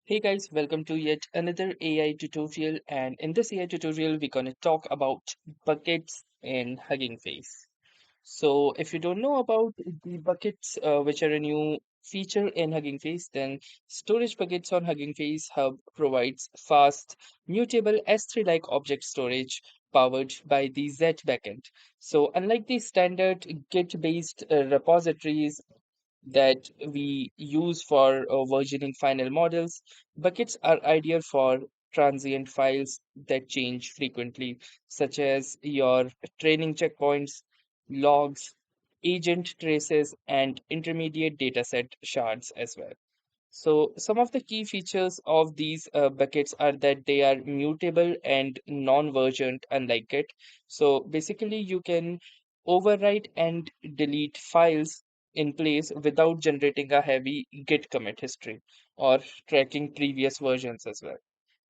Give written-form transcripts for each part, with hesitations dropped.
Hey guys, welcome to yet another AI tutorial, and in this AI tutorial we're going to talk about buckets in Hugging Face. So if you don't know about the buckets, which are a new feature in Hugging Face, then storage buckets on Hugging Face Hub provides fast, mutable S3-like object storage powered by the Z backend. So unlike the standard Git-based repositories that we use for versioning final models, buckets are ideal for transient files that change frequently, such as your training checkpoints, logs, agent traces, and intermediate dataset shards as well. So some of the key features of these buckets are that they are mutable and non-versioned, unlike Git. So basically, you can overwrite and delete files in place without generating a heavy Git commit history or tracking previous versions as well.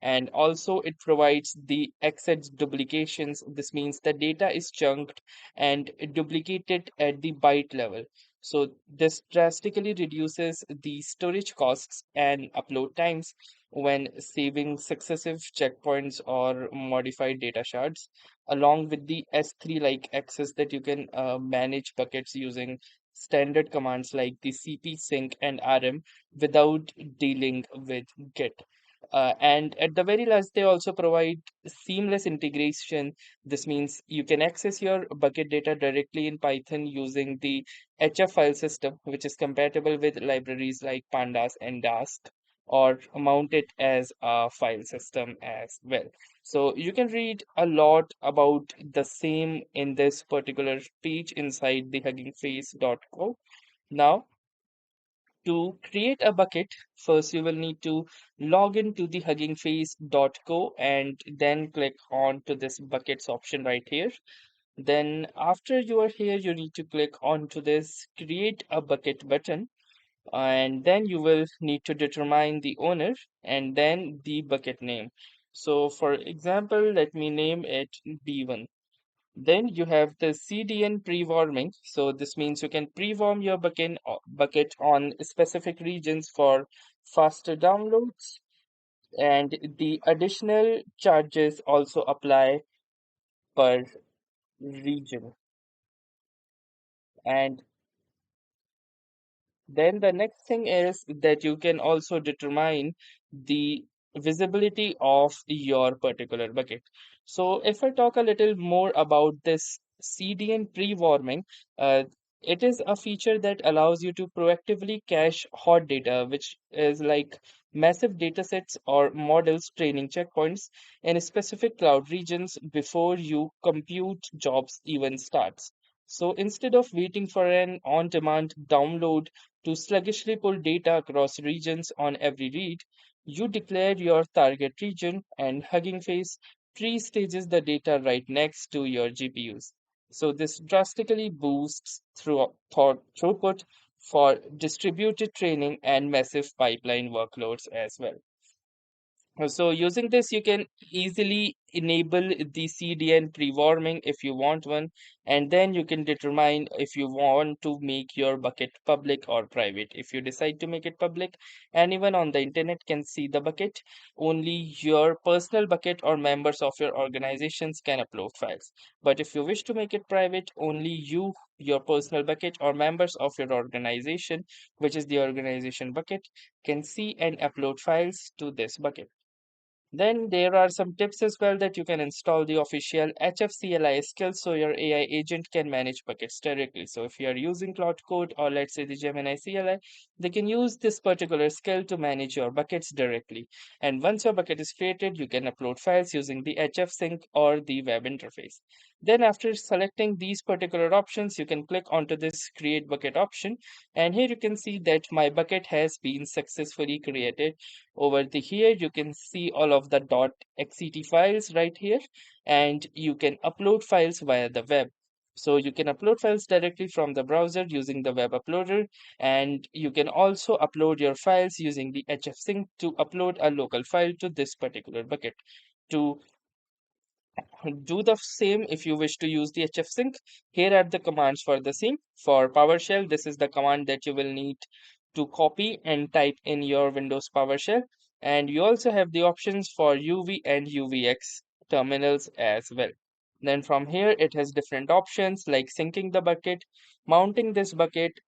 And also it provides the access duplications. This means the data is chunked and duplicated at the byte level. So this drastically reduces the storage costs and upload times when saving successive checkpoints or modified data shards, along with the S3 like access that you can manage buckets using standard commands like the cp sync and rm without dealing with git. And at the very last, they also provide seamless integration. This means you can access your bucket data directly in Python using the HF file system, which is compatible with libraries like Pandas and Dask, or mount it as a file system as well. So you can read a lot about the same in this particular page inside the huggingface.co. Now, to create a bucket, first you will need to log into the huggingface.co and then click on to this buckets option right here. Then after you are here, you need to click on to this create a bucket button, and then you will need to determine the owner and then the bucket name. So for example, let me name it B1. Then you have the CDN pre-warming. So this means you can pre-warm your bucket on specific regions for faster downloads. And the additional charges also apply per region. And then the next thing is that you can also determine the visibility of your particular bucket. So if I talk a little more about this CDN pre-warming, uh, it is a feature that allows you to proactively cache hot data, which is like massive datasets or models training checkpoints in specific cloud regions before you compute jobs even starts. So instead of waiting for an on-demand download to sluggishly pull data across regions on every read, you declare your target region and Hugging Face pre-stages the data right next to your GPUs. So this drastically boosts throughput for distributed training and massive pipeline workloads as well. So using this, you can easily enable the CDN pre-warming if you want one, and then you can determine if you want to make your bucket public or private. If you decide to make it public, anyone on the internet can see the bucket. Only your personal bucket or members of your organizations can upload files. But if you wish to make it private, only you, your personal bucket, or members of your organization, which is the organization bucket, can see and upload files to this bucket. Then there are some tips as well that you can install the official HFCLI skills so your AI agent can manage buckets directly. So if you are using Cloud Code or let's say the Gemini CLI, they can use this particular skill to manage your buckets directly. And once your bucket is created, you can upload files using the HF sync or the web interface. Then after selecting these particular options, you can click onto this create bucket option. And here you can see that my bucket has been successfully created. Over the here, you can see all of the .xct files right here, and you can upload files via the web. So you can upload files directly from the browser using the web uploader, and you can also upload your files using the hfsync to upload a local file to this particular bucket. To do the same, if you wish to use the hfsync, here are the commands for the same. For PowerShell, this is the command that you will need to copy and type in your Windows PowerShell. And you also have the options for UV and UVX terminals as well. Then from here, it has different options like syncing the bucket, mounting this bucket.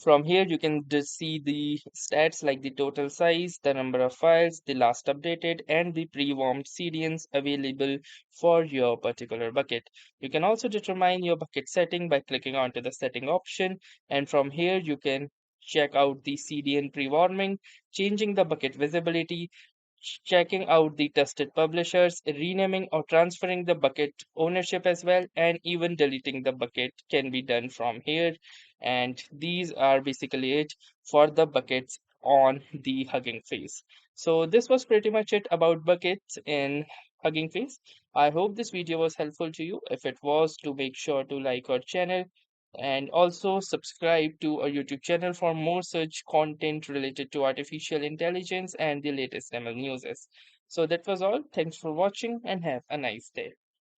From here, you can just see the stats like the total size, the number of files, the last updated, and the pre-warmed CDNs available for your particular bucket. You can also determine your bucket setting by clicking onto the setting option, and from here, you can check out the CDN pre-warming, changing the bucket visibility, checking out the trusted publishers, renaming or transferring the bucket ownership as well, and even deleting the bucket can be done from here. And these are basically it for the buckets on the Hugging Face. So this was pretty much it about buckets in Hugging Face. I hope this video was helpful to you. If it was, to make sure to like our channel and also subscribe to our YouTube channel for more such content related to artificial intelligence and the latest ML news. So that was all. Thanks for watching and have a nice day.